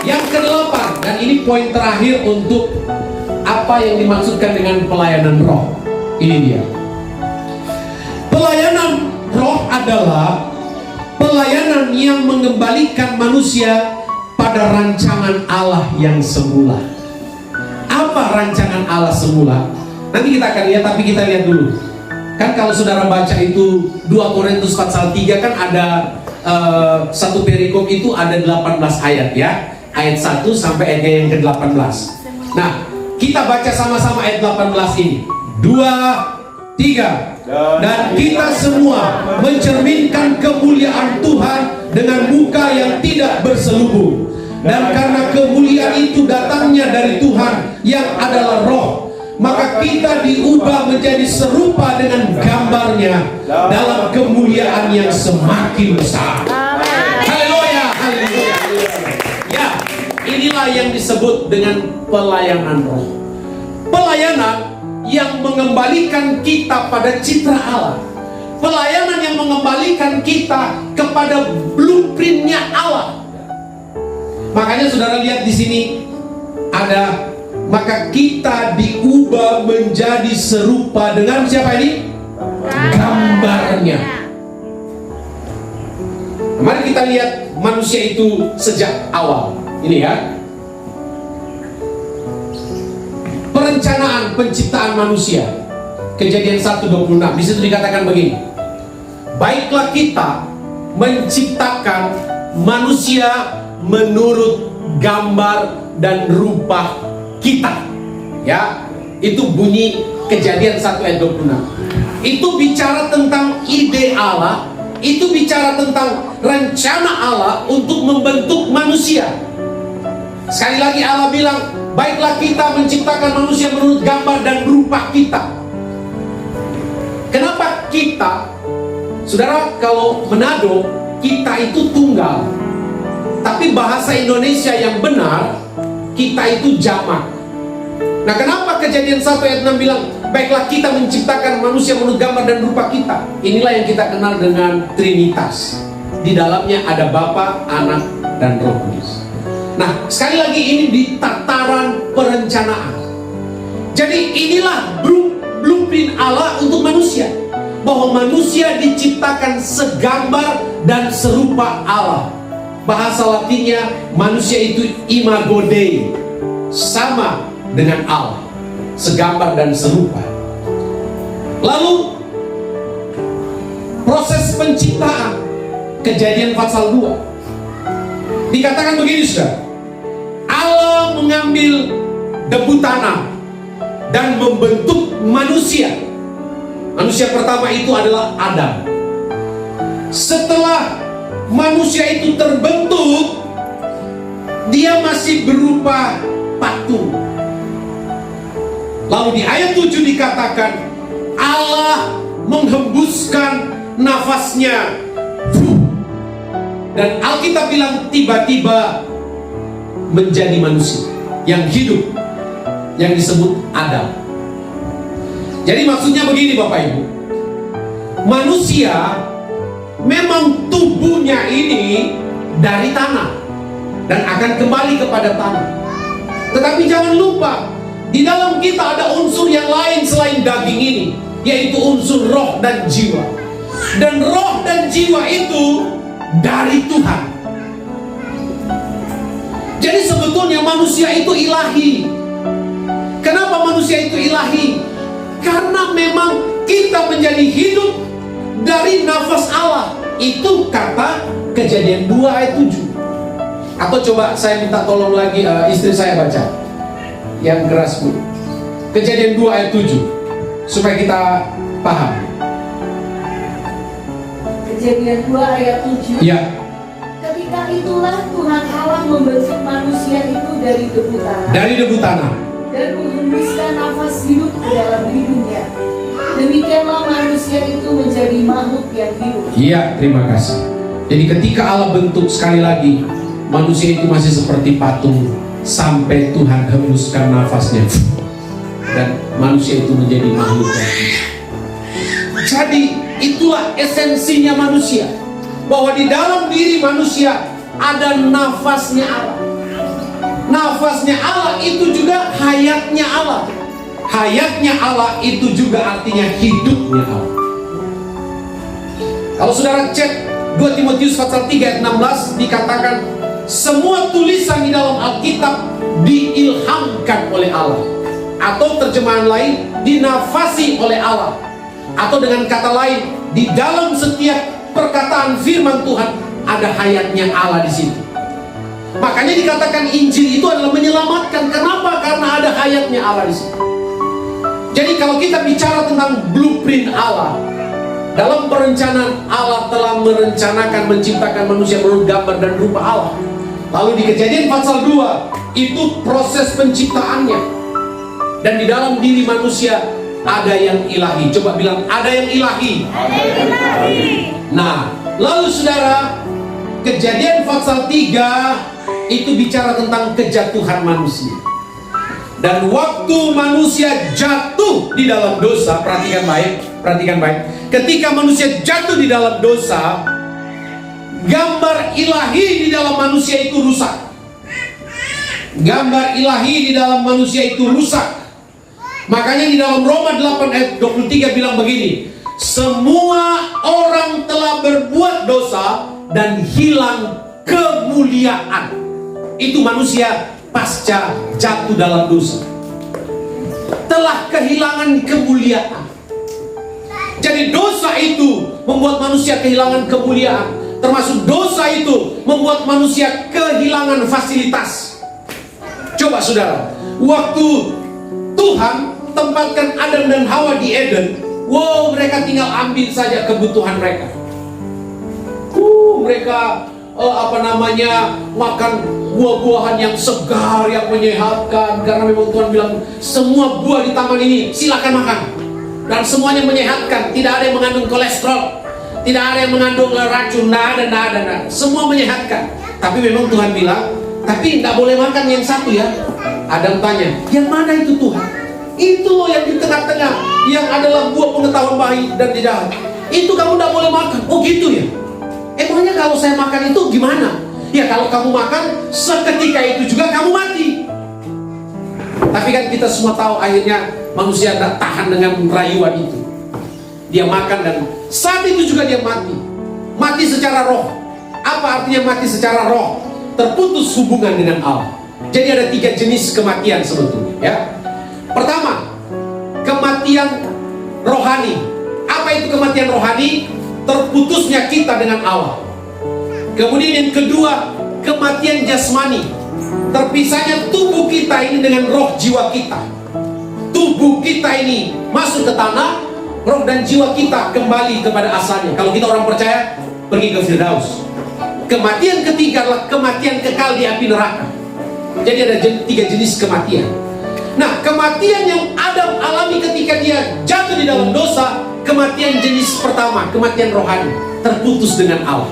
Yang kedelapan, dan ini poin terakhir untuk apa yang dimaksudkan dengan pelayanan roh. Ini dia. Pelayanan roh adalah pelayanan yang mengembalikan manusia pada rancangan Allah yang semula. Apa rancangan Allah semula? Nanti kita akan lihat, tapi kita lihat dulu. Kan kalau saudara baca itu 2 Korintus pasal 3 kan ada satu perikop itu ada 18 ayat ya. Ayat 1 sampai ayat yang ke-18. Nah, kita baca sama-sama ayat 18 ini. 2 3. Dan kita semua mencerminkan kemuliaan Tuhan dengan muka yang tidak berselubung. Dan karena kemuliaan itu datangnya dari Tuhan yang adalah roh, maka kita diubah menjadi serupa dengan gambarnya dalam kemuliaan yang semakin besar. Haleluya, haleluya. Ya, inilah yang disebut dengan pelayanan roh. Pelayanan yang mengembalikan kita pada citra Allah. Pelayanan yang mengembalikan kita kepada blueprintnya Allah. Makanya saudara lihat di sini ada, maka kita diubah menjadi serupa dengan siapa ini? Gambarnya. Mari kita lihat manusia itu sejak awal. Ini ya. Perencanaan penciptaan manusia. Kejadian 1:26. Di situ dikatakan begini. Baiklah kita menciptakan manusia menurut gambar dan rupa kita. Ya, itu bunyi Kejadian 1 ayat 26. Itu bicara tentang ide Allah, itu bicara tentang rencana Allah untuk membentuk manusia. Sekali lagi Allah bilang, baiklah kita menciptakan manusia menurut gambar dan rupa kita. Kenapa kita? Saudara, kalau Manado, kita itu tunggal. Tapi bahasa Indonesia yang benar, kita itu jamak. Nah, kenapa Kejadian 1 ayat 6 bilang, baiklah kita menciptakan manusia menurut gambar dan rupa kita. Inilah yang kita kenal dengan Trinitas. Di dalamnya ada Bapa, Anak, dan Roh Kudus. Nah, sekali lagi ini di tataran perencanaan. Jadi inilah blueprint Allah untuk manusia, bahwa manusia diciptakan segambar dan serupa Allah. Bahasa Latinnya manusia itu imago Dei, sama dengan Allah, segambar dan serupa. Lalu proses penciptaan, Kejadian pasal 2 dikatakan begini, saudara. Allah mengambil debu tanah dan membentuk manusia. Manusia pertama itu adalah Adam. Setelah manusia itu terbentuk, dia masih berupa patung. Lalu di ayat 7 dikatakan Allah menghembuskan nafasnya, dan Alkitab bilang tiba-tiba menjadi manusia yang hidup, yang disebut Adam. Jadi maksudnya begini Bapak Ibu, manusia memang tubuhnya ini dari tanah dan akan kembali kepada tanah. Tetapi jangan lupa, di dalam kita ada unsur yang lain selain daging ini, yaitu unsur roh dan jiwa. Dan roh dan jiwa itu dari Tuhan. Jadi sebetulnya manusia itu ilahi. Kenapa manusia itu ilahi? Karena memang kita menjadi hidup dari nafas Allah. Itu kata Kejadian 2 ayat 7. Atau coba saya minta tolong lagi istri saya baca yang keras, Bu. Kejadian 2 ayat 7 supaya kita paham. Kejadian 2 ayat 7. Ya. Ketika itulah Tuhan Allah membentuk manusia itu dari debu tanah. Dari debu tanah. Dan menghembuskan nafas hidup ke dalam hidungnya. Demikianlah manusia itu menjadi makhluk yang hidup. Iya, terima kasih. Jadi ketika Allah bentuk, sekali lagi, manusia itu masih seperti patung sampai Tuhan hembuskan nafasnya, dan manusia itu menjadi makhluk yang hidup. Jadi itulah esensinya manusia, bahwa di dalam diri manusia ada nafasnya Allah. Nafasnya Allah itu juga hayatnya Allah. Hayatnya Allah itu juga artinya hidupnya Allah. Kalau saudara cek 2 Timotius pasal 3 ayat 16 dikatakan semua tulisan di dalam Alkitab diilhamkan oleh Allah, atau terjemahan lain dinafasi oleh Allah, atau dengan kata lain di dalam setiap perkataan firman Tuhan ada hayatnya Allah di situ. Makanya dikatakan Injil itu adalah menyelamatkan. Kenapa? Karena ada hayatnya Allah di situ. Jadi kalau kita bicara tentang blueprint Allah, dalam perencanaan Allah telah merencanakan menciptakan manusia menurut gambar dan rupa Allah. Lalu di Kejadian pasal 2 itu proses penciptaannya. Dan di dalam diri manusia ada yang ilahi. Coba bilang, ada yang ilahi. Nah, lalu saudara, Kejadian pasal 3 itu bicara tentang kejatuhan manusia. Dan waktu manusia jatuh di dalam dosa, perhatikan baik. Ketika manusia jatuh di dalam dosa, gambar ilahi di dalam manusia itu rusak. Gambar ilahi di dalam manusia itu rusak. Makanya di dalam Roma 8 ayat 23 bilang begini, semua orang telah berbuat dosa dan hilang kemuliaan. Itu manusia pasca jatuh dalam dosa, telah kehilangan kemuliaan. Jadi dosa itu membuat manusia kehilangan kemuliaan. Termasuk dosa itu membuat manusia kehilangan fasilitas. Coba saudara, waktu Tuhan tempatkan Adam dan Hawa di Eden, wow, mereka tinggal ambil saja kebutuhan mereka. Mereka makan buah-buahan yang segar, yang menyehatkan. Karena memang Tuhan bilang semua buah di taman ini silakan makan, dan semuanya menyehatkan. Tidak ada yang mengandung kolesterol, tidak ada yang mengandung racun, tidak ada. Semua menyehatkan. Tapi memang Tuhan bilang, tapi tidak boleh makan yang satu ya. Adam tanya, yang mana itu Tuhan? Itu loh yang di tengah-tengah, yang adalah buah pengetahuan baik dan jahat. Itu kamu tidak boleh makan. Oh gitu ya? Emangnya kalau saya makan itu gimana? Ya kalau kamu makan, seketika itu juga kamu mati. Tapi kan kita semua tahu akhirnya manusia tidak tahan dengan rayuan itu. Dia makan dan saat itu juga dia mati. Mati secara roh. Apa artinya mati secara roh? Terputus hubungan dengan Allah. Jadi ada 3 jenis kematian sebetulnya ya. Pertama, kematian rohani. Apa itu kematian rohani? Terputusnya kita dengan Allah. Kemudian yang kedua, kematian jasmani. Terpisahnya tubuh kita ini dengan roh jiwa kita. Tubuh kita ini masuk ke tanah, roh dan jiwa kita kembali kepada asalnya. Kalau kita orang percaya, pergi ke Firdaus. Kematian ketiga adalah kematian kekal di api neraka. Jadi ada 3 jenis kematian. Nah, kematian yang Adam alami ketika dia jatuh di dalam dosa, kematian jenis pertama, kematian rohani, terputus dengan Allah.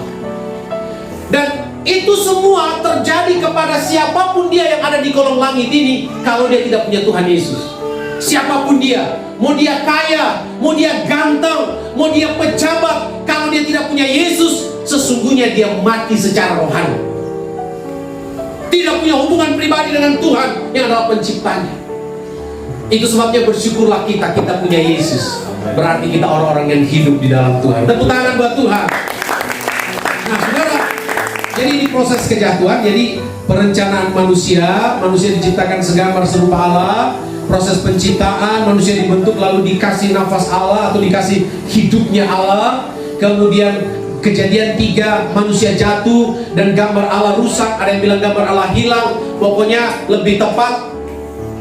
Dan itu semua terjadi kepada siapapun dia yang ada di kolong langit ini, kalau dia tidak punya Tuhan Yesus. Siapapun dia, mau dia kaya, mau dia ganteng, mau dia pejabat, kalau dia tidak punya Yesus, sesungguhnya dia mati secara rohani. Tidak punya hubungan pribadi dengan Tuhan yang adalah penciptanya. Itu sebabnya bersyukurlah kita punya Yesus. Berarti kita orang-orang yang hidup di dalam Tuhan. Tepuk tangan buat Tuhan. Nah saudara, jadi ini proses kejatuhan. Jadi perencanaan manusia diciptakan segambar serupa Allah. Proses penciptaan, manusia dibentuk lalu dikasih nafas Allah atau dikasih hidupnya Allah. Kemudian Kejadian 3, manusia jatuh dan gambar Allah rusak. Ada yang bilang gambar Allah hilang. Pokoknya lebih tepat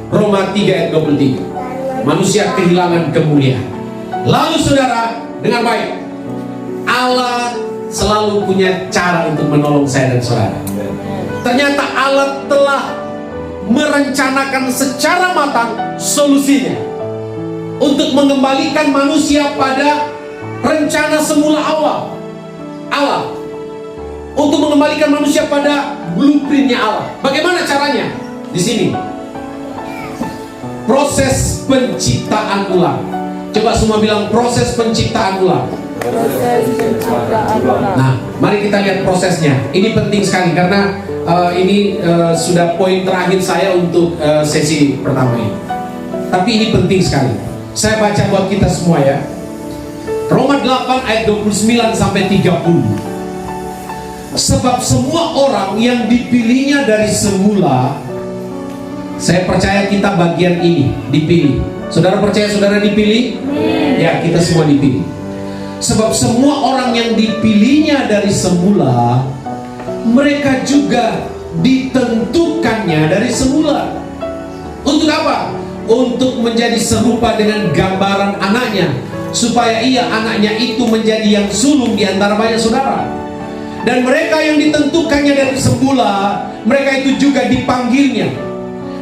Roma 3 ayat 23. Manusia kehilangan kemuliaan. Lalu saudara, dengar baik, Allah selalu punya cara untuk menolong saya dan saudara. Ternyata Allah telah merencanakan secara matang solusinya untuk mengembalikan manusia pada rencana semula Allah. Untuk mengembalikan manusia pada blueprintnya Allah. Bagaimana caranya? Di sini proses penciptaan ulang. Coba semua bilang proses penciptaan ulang. Nah, mari kita lihat prosesnya. Ini penting sekali karena ini sudah poin terakhir saya untuk sesi pertama ini. Tapi ini penting sekali. Saya baca buat kita semua ya. Roma 8 ayat 29 sampai 30. Sebab semua orang yang dipilihnya dari semula, saya percaya kita bagian ini dipilih. Saudara percaya saudara dipilih? Ya, kita semua dipilih. Sebab semua orang yang dipilihnya dari semula, mereka juga ditentukannya dari semula. Untuk apa? untuk menjadi serupa dengan gambaran anaknya, supaya ia anaknya itu menjadi yang sulung di antara banyak saudara. Dan mereka yang ditentukannya dari semula, mereka itu juga dipanggilnya.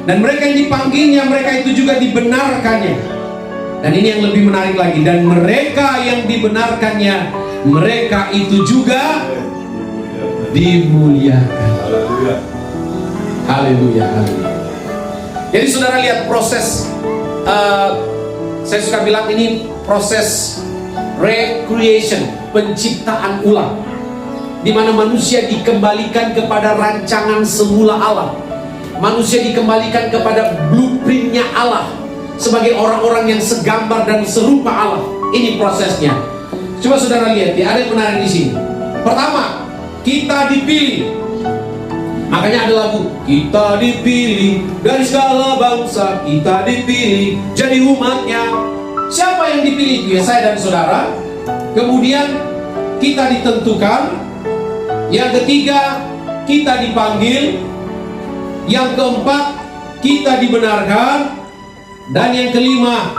Dan mereka yang dipanggilnya, mereka itu juga dibenarkannya. Dan ini yang lebih menarik lagi, dan mereka yang dibenarkannya, mereka itu juga dimuliakan. Haleluya, haleluya. Jadi saudara lihat proses, saya suka bilang ini proses recreation, penciptaan ulang, di mana manusia dikembalikan kepada rancangan semula Allah. Manusia dikembalikan kepada blueprintnya Allah sebagai orang-orang yang segambar dan serupa Allah. Ini prosesnya. Coba saudara lihat ya, ada yang menarik di sini. Pertama, kita dipilih. Makanya ada lagu, kita dipilih dari segala bangsa, kita dipilih jadi umatnya. Siapa yang dipilih? Ya, saya dan saudara. Kemudian kita ditentukan. Yang ketiga, kita dipanggil. Yang keempat, kita dibenarkan. Dan yang kelima,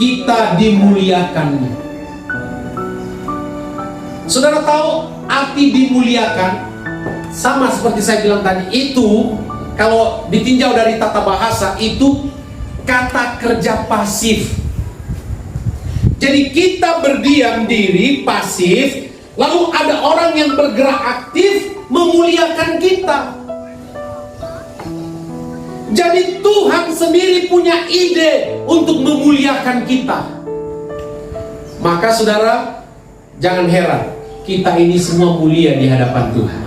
kita dimuliakan. Saudara tahu arti dimuliakan? Sama seperti saya bilang tadi, itu kalau ditinjau dari tata bahasa, itu kata kerja pasif. Jadi kita berdiam diri, pasif, lalu ada orang yang bergerak aktif memuliakan kita. Jadi Tuhan sendiri punya ide untuk memuliakan kita. Maka saudara, jangan heran, kita ini semua mulia di hadapan Tuhan.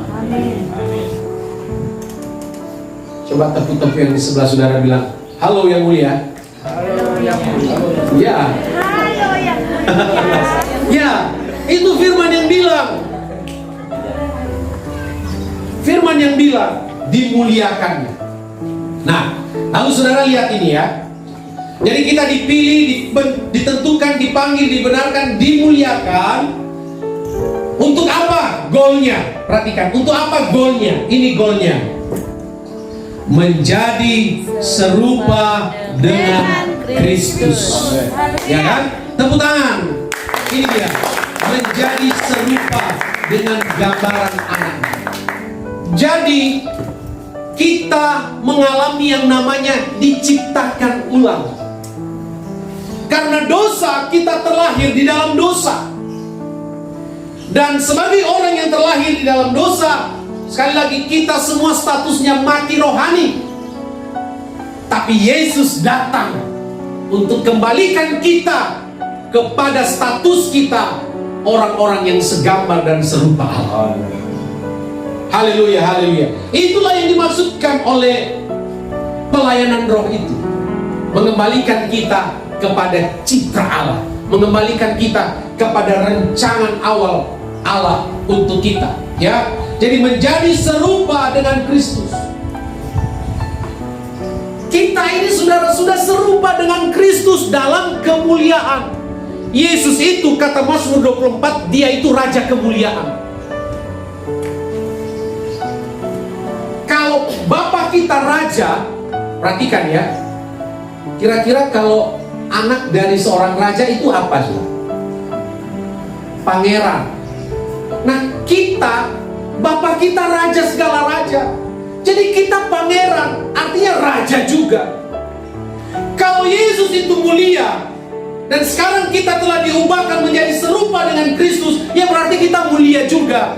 Coba tepuk-tepuk yang di sebelah saudara, bilang, halo yang mulia. Halo yang mulia. Ya. Ya, itu firman yang bilang. Firman yang bilang dimuliakannya. Nah, lalu saudara lihat ini ya. Jadi kita dipilih, ditentukan, dipanggil, dibenarkan, dimuliakan. Untuk apa goalnya? Perhatikan, untuk apa goalnya? Ini goalnya, menjadi serupa dengan Kristus. Ya kan? Tepuk tangan. Ini dia, menjadi serupa dengan gambaran anaknya. Jadi kita mengalami yang namanya diciptakan ulang. Karena dosa, kita terlahir di dalam dosa. Dan sebagai orang yang terlahir di dalam dosa, sekali lagi kita semua statusnya mati rohani. Tapi Yesus datang untuk kembalikan kita kepada status kita, orang-orang yang segambar dan serupa Allah. Haleluya, haleluya. Itulah yang dimaksudkan oleh pelayanan roh itu. Mengembalikan kita kepada citra Allah, mengembalikan kita kepada rancangan awal Allah untuk kita, ya. Jadi menjadi serupa dengan Kristus. Kita ini saudara sudah serupa dengan Kristus dalam kemuliaan. Yesus itu, kata Mazmur 24, dia itu raja kemuliaan. Kalau Bapak kita raja, perhatikan ya. Kira-kira kalau anak dari seorang raja itu apa sih? Pangeran. Nah, kita, Bapak kita raja segala raja. Jadi kita pangeran, artinya raja juga. Kalau Yesus itu mulia, dan sekarang kita telah diubahkan menjadi serupa dengan Kristus, ya berarti kita mulia juga.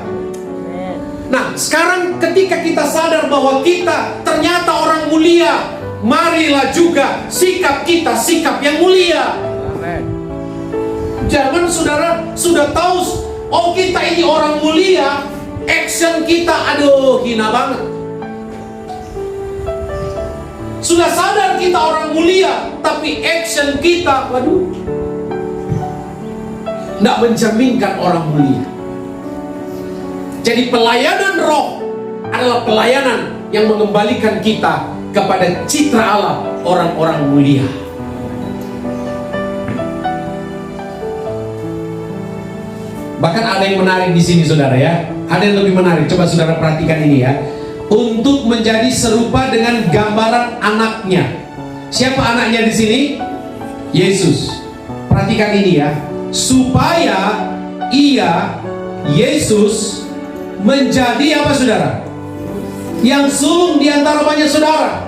Nah, sekarang ketika kita sadar bahwa kita ternyata orang mulia, marilah juga sikap kita sikap yang mulia. Amen. Jangan saudara sudah tahu, oh kita ini orang mulia, action kita aduh hina banget. Sudah sadar kita orang mulia, tapi action kita, waduh, tidak mencerminkan orang mulia. Jadi pelayanan roh adalah pelayanan yang mengembalikan kita kepada citra Allah, orang-orang mulia. Bahkan ada yang menarik di sini saudara ya. Ada yang lebih menarik. Coba saudara perhatikan ini ya. Untuk menjadi serupa dengan gambaran anaknya. Siapa anaknya di sini? Yesus. Perhatikan ini ya. Supaya ia, Yesus, menjadi apa saudara? Yang sulung di antara banyak saudara.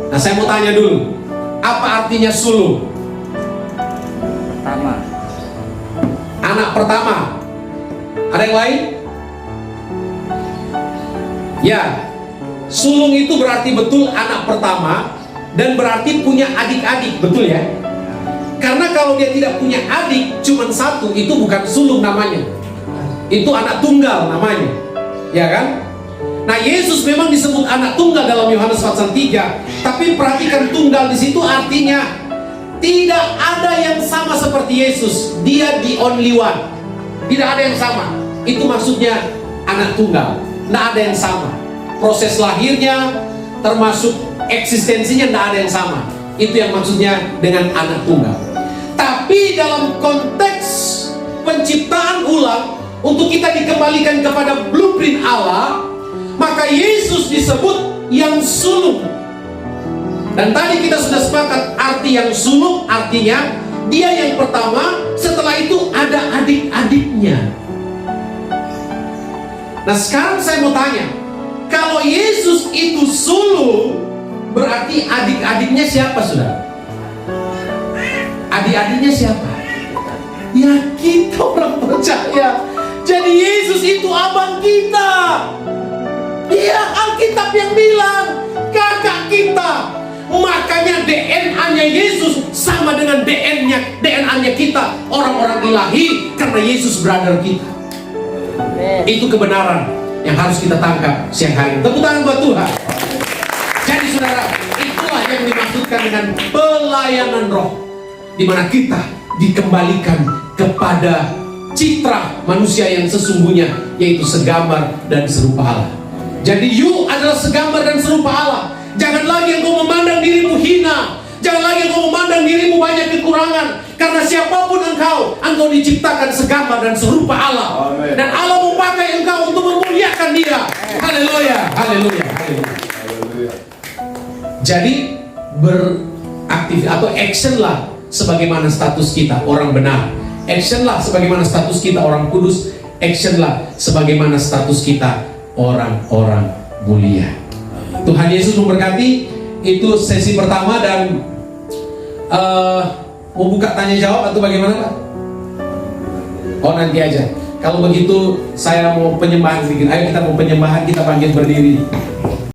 Nah, saya mau tanya dulu, apa artinya sulung? Pertama. Anak pertama. Ada yang lain? Ya, sulung itu berarti betul anak pertama dan berarti punya adik-adik, betul ya? Karena kalau dia tidak punya adik, cuma satu, itu bukan sulung namanya. Itu anak tunggal namanya, ya kan? Nah, Yesus memang disebut anak tunggal dalam Yohanes pasal 3, tapi perhatikan tunggal di situ artinya tidak ada yang sama seperti Yesus. Dia the only one. Tidak ada yang sama. Itu maksudnya anak tunggal. Tidak ada yang sama. Proses lahirnya termasuk eksistensinya tidak ada yang sama. Itu yang maksudnya dengan anak tunggal. Tapi dalam konteks penciptaan ulang, untuk kita dikembalikan kepada blueprint Allah, maka Yesus disebut yang sulung. Dan tadi kita sudah sepakat arti yang sulung artinya dia yang pertama, setelah itu ada adik-adiknya. Nah, sekarang saya mau tanya, kalau Yesus itu sulung, berarti adik-adiknya siapa, saudara? Adik-adiknya siapa? Ya, kita orang percaya. Jadi Yesus itu abang kita. Dia Alkitab yang bilang kakak kita. Makanya DNA-nya Yesus sama dengan DNA-nya kita, orang-orang ilahi, karena Yesus brother kita. Itu kebenaran yang harus kita tangkap siang hari. Tepuk tangan buat Tuhan. Jadi saudara, itulah yang dimaksudkan dengan pelayanan roh, di mana kita dikembalikan kepada citra manusia yang sesungguhnya, yaitu segambar dan serupa Allah. Jadi you adalah segambar dan serupa Allah. Jangan lagi engkau memandang dirimu hina. Jangan lagi engkau memandang dirimu banyak kekurangan. Karena siapapun engkau diciptakan segambar dan serupa Allah. Amen. Dan Allah memakai engkau untuk memuliakan Dia. Haleluya, haleluya, haleluya. Jadi beraktif atau action lah sebagaimana status kita orang benar. Action lah sebagaimana status kita orang kudus. Action lah sebagaimana status kita orang-orang mulia. Tuhan Yesus memberkati. Itu sesi pertama dan mau buka tanya jawab atau bagaimana Pak? Oh, nanti aja. Kalau begitu saya mau penyembahan sedikit. Ayo kita mau penyembahan, kita panggil berdiri.